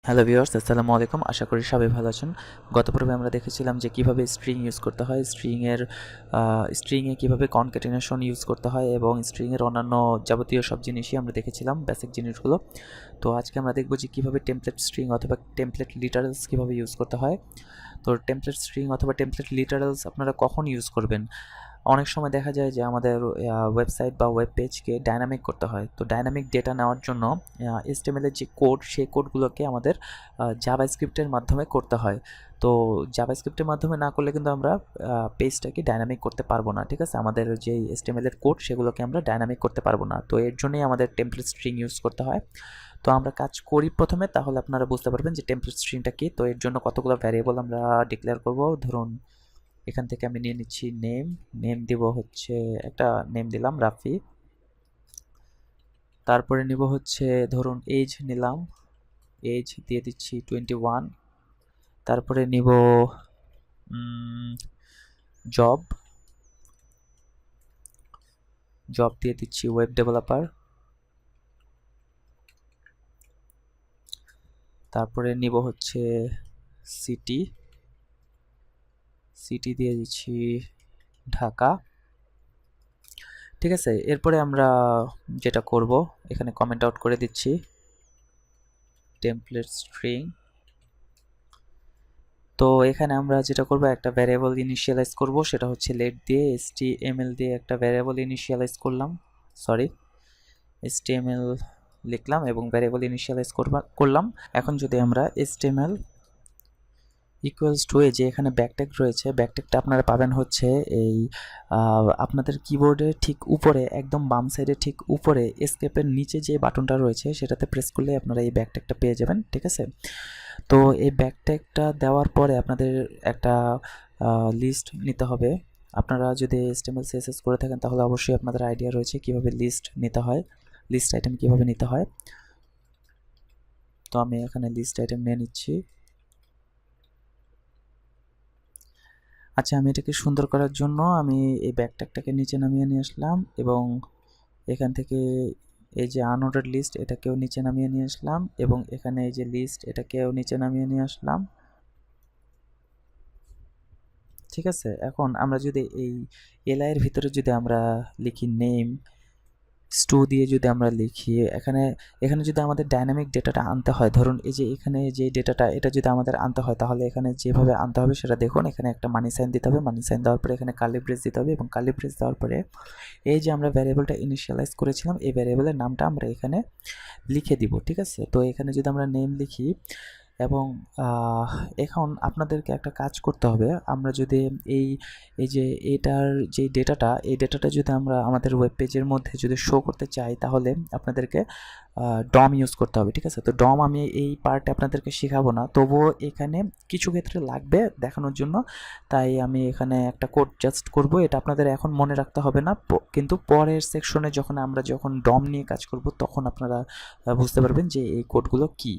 Hello viewers, আসসালামু আলাইকুম। আশা করি সবাই ভালো আছেন। গত পর্বে আমরা দেখেছিলাম যে কিভাবে স্ট্রিং ইউজ করতে হয়, স্ট্রিংয়ে কিভাবে কনক্যাটেনেশন ইউজ করতে হয় এবং স্ট্রিংয়ের অন্যান্য যাবতীয় সব জিনিসই আমরা দেখেছিলাম, বেসিক জিনিসগুলো। তো আজকে আমরা দেখব যে কিভাবে টেমপ্লেট স্ট্রিং অথবা টেমপ্লেট লিটারেলস কিভাবে ইউজ করতে হয়। তো টেমপ্লেট স্ট্রিং অথবা টেমপ্লেট লিটারেলস আপনারা কখন ইউজ করবেন? অনেক সময় দেখা যায় যে আমাদের ওয়েবসাইট বা ওয়েব পেজকে ডাইনামিক করতে হয়। তো ডাইনামিক ডেটা নেওয়ার জন্য HTML এর যে কোড, সেই কোডগুলোকে আমাদের জাভাস্ক্রিপ্টের মাধ্যমে করতে হয়। তো জাভাস্ক্রিপ্টের মাধ্যমে না করলে কিন্তু আমরা পেজটাকে ডাইনামিক করতে পারবো না, ঠিক আছে? আমাদের যে HTML এর কোড, সেগুলোকে আমরা ডাইনামিক করতে পারবো না। তো এর জন্যই আমাদের টেমপ্লেট স্ট্রিং ইউজ করতে হয়। তো আমরা কাজ করি প্রথমে, তাহলে আপনারা বুঝতে পারবেন যে টেমপ্লেট স্ট্রিংটা কি। তো এর জন্য কতগুলো ভ্যারিয়েবল আমরা ডিক্লেয়ার করব। ধরুন এখান থেকে আমি নিয়ে নিচ্ছি নেম দিব হচ্ছে, একটা নেম দিলাম রাফি। তারপরে নিব হচ্ছে, ধরুন এজ নিলাম, এজ দিয়ে দিচ্ছি 21। তারপরে নিব জব, জব দিয়ে দিচ্ছি ওয়েব ডেভেলপার। তারপরে নিব হচ্ছে সিটি, সিটি দিয়ে দিচ্ছি ঢাকা, ঠিক আছে? এরপরে আমরা যেটা করব, এখানে কমেন্ট আউট করে দিচ্ছি টেমপ্লেট স্ট্রিং। তো এখানে আমরা যেটা করব, একটা ভ্যারিয়েবল ইনিশিয়ালাইজ করব, সেটা হচ্ছে লেট দিয়ে html দিয়ে একটা ভ্যারিয়েবল ইনিশিয়ালাইজ করলাম, html লিখলাম এবং ভ্যারিয়েবল ইনিশিয়ালাইজ করলাম। এখন যদি আমরা html ইকুয়ালস টু, যে এখানে ব্যাকট্যাগ রয়েছে, ব্যাকট্যাগটা আপনারা পাবেন হচ্ছে এই আপনাদের কিবোর্ডের ঠিক উপরে, একদম বাম সাইডে ঠিক উপরে এসকেপের নিচে যে বাটনটা রয়েছে, সেটাতে প্রেস করলে আপনারা এই ব্যাকট্যাগটা পেয়ে যাবেন, ঠিক আছে? তো এই ব্যাকট্যাগটা দেওয়ার পরে আপনাদের একটা লিস্ট নিতে হবে। আপনারা যদি HTML CSS করে থাকেন, তাহলে অবশ্যই আপনাদের আইডিয়া রয়েছে কিভাবে লিস্ট নিতে হয়, লিস্ট আইটেম কিভাবে নিতে হয়। তো আমি এখানে লিস্ট আইটেম নিয়ে নিচ্ছি। আচ্ছা, আমি এটাকে সুন্দর করার জন্য আমি এই ব্যাকট্যাগটাকে নিচে নামিয়ে নিয়ে আসলাম এবং এখান থেকে এই যে আনঅর্ডার লিস্ট, এটাকেও নিচে নামিয়ে নিয়ে আসলাম এবং এখানে এই যে লিস্ট, এটাকেও নিচে নামিয়ে নিয়ে আসলাম, ঠিক আছে? এখন আমরা যদি এই এলআই এর ভিতরে যদি আমরা লিখি নেম স্টু দিয়ে যদি আমরা লিখি, এখানে এখানে যদি আমাদের ডাইনামিক ডেটাটা আনতে হয়, ধরুন এই যে এখানে যে ডেটাটা, এটা যদি আমাদের আনতে হয়, তাহলে এখানে যেভাবে আনতে হবে সেটা দেখুন। এখানে একটা মানি সাইন দিতে হবে, মানি সাইন দেওয়ার পরে এখানে কার্লি ব্রেস দিতে হবে এবং কার্লি ব্রেস দেওয়ার পরে এই যে আমরা ভ্যারিয়েবলটা ইনিশিয়ালাইজ করেছিলাম, এই ভ্যারিয়েবলের নামটা আমরা এখানে লিখে দিব, ঠিক আছে? তো এখানে যদি আমরা নেম লিখি এবং এখন আপনাদেরকে একটা কাজ করতে হবে। আমরা যদি এই এই যে এটার যে ডেটাটা, এই ডেটাটা যদি আমরা আমাদের ওয়েব পেজের মধ্যে যদি শো করতে চাই, তাহলে আপনাদেরকে ডম ইউজ করতে হবে, ঠিক আছে? তো ডম আমি এই পার্টে আপনাদেরকে শেখাবো না, তবুও এখানে কিছু ক্ষেত্রে লাগবে দেখানোর জন্য, তাই আমি এখানে একটা কোড জাস্ট করব। এটা আপনাদের এখন মনে রাখতে হবে না, কিন্তু পরের সেকশনে যখন ডম নিয়ে কাজ করব, তখন আপনারা বুঝতে পারবেন যে এই কোডগুলো কি।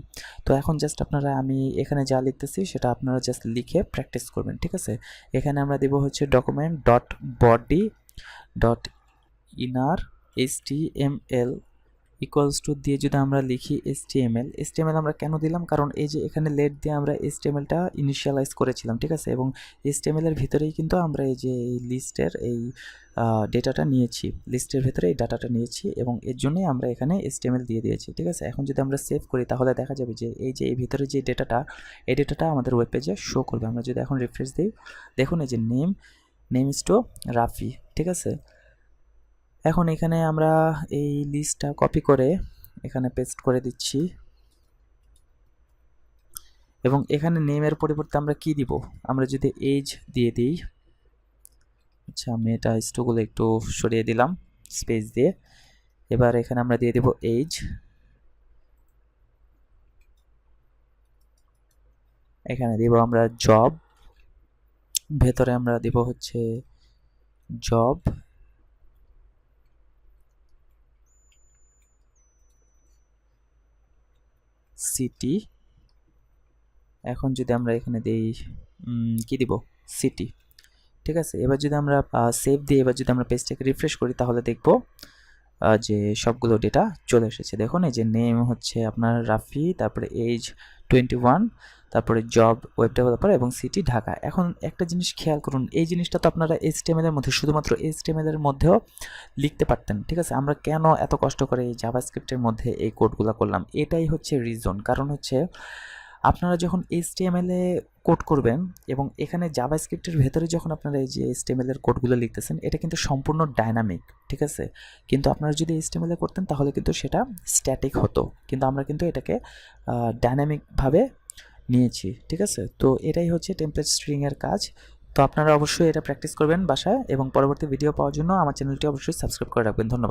তো এখন জাস্ট আপনারা, আমি এখানে যা লিখতেছি সেটা আপনারা জাস্ট লিখে প্র্যাকটিস করবেন, ঠিক আছে? এখানে আমরা দেব হচ্ছে document dot body dot inner HTML equals to দিয়ে যদি আমরা লিখি HTML আমরা কেন দিলাম, কারণ এই যে এখানে লেট দিয়ে আমরা HTMLটা ইনিশিয়ালাইজ করেছিলাম, ঠিক আছে? এবং HTML এর ভিতরেই কিন্তু আমরা এই যে এই লিস্টের এই ডেটাটা নিয়েছি, লিস্টের ভিতরে এই ডাটাটা নিয়েছি এবং এর জন্যই আমরা এখানে HTML দিয়ে দিয়েছি, ঠিক আছে? এখন যদি আমরা সেভ করি, তাহলে দেখা যাবে যে এই ভিতরে যে ডেটাটা, এই ডেটাটা আমাদের ওয়েব পেজে শো করবে। আমরা যদি এখন রিফ্রেশ দিই, দেখুন এই যে নেম ইজ টু রাফি, ঠিক আছে? এখন এখানে আমরা এই লিস্টটা কপি করে এখানে পেস্ট করে দিচ্ছি এবং এখানে নেমের পরিবর্তে আমরা কি দিব, আমরা যদি এজ দিয়ে দিই, আচ্ছা আমি এটা স্টোগুলো একটু সরিয়ে দিলাম স্পেস দিয়ে। এবার এখানে আমরা দিয়ে দিব এজ, এখানে দিব আমরা জব, ভেতরে আমরা দিব হচ্ছে জব, সিটি। এখন যদি আমরা এখানে দিই কি দিব, সিটি, ঠিক আছে? এবার যদি আমরা সেভ দিই, এবার যদি আমরা পেজটাকে রিফ্রেশ করি, তাহলে দেখব যে সবগুলো ডেটা চলে এসেছে। দেখুন এই যে নেম হচ্ছে আপনার রাফি, তারপরে এজ 21, তারপরে জব ওয়েব ডেভেলপার এবং সিটি ঢাকা। এখন একটা জিনিস খেয়াল করুন, এই জিনিসটা তো আপনারা HTML এর মধ্যে শুধুমাত্র HTML এর মধ্যেও লিখতে পারতেন, ঠিক আছে? আমরা কেন এত কষ্ট করে এই জাভাস্ক্রিপ্টের মধ্যে এই কোডগুলো করলাম? এটাই হচ্ছে রিজন। কারণ হচ্ছে আপনারা যখন HTML এ কোড করবেন এবং এখানে জাভাস্ক্রিপ্টের ভেতরে যখন আপনারা এই যে HTML এর কোডগুলো লিখতেছেন, এটা কিন্তু সম্পূর্ণ ডাইনামিক, ঠিক আছে? কিন্তু আপনারা যদি HTML এ করতেন তাহলে কিন্তু সেটা স্ট্যাটিক হতো, কিন্তু আমরা কিন্তু এটাকে ডাইনামিকভাবে নিয়েছি, ঠিক আছে? তো এটাই হচ্ছে টেমপ্লেট স্ট্রিং এর কাজ। তো আপনারা অবশ্যই এটা প্র্যাকটিস করবেন বাসায় এবং পরবর্তী ভিডিও পাওয়ার জন্য আমার চ্যানেলটি অবশ্যই সাবস্ক্রাইব করে রাখবেন। ধন্যবাদ।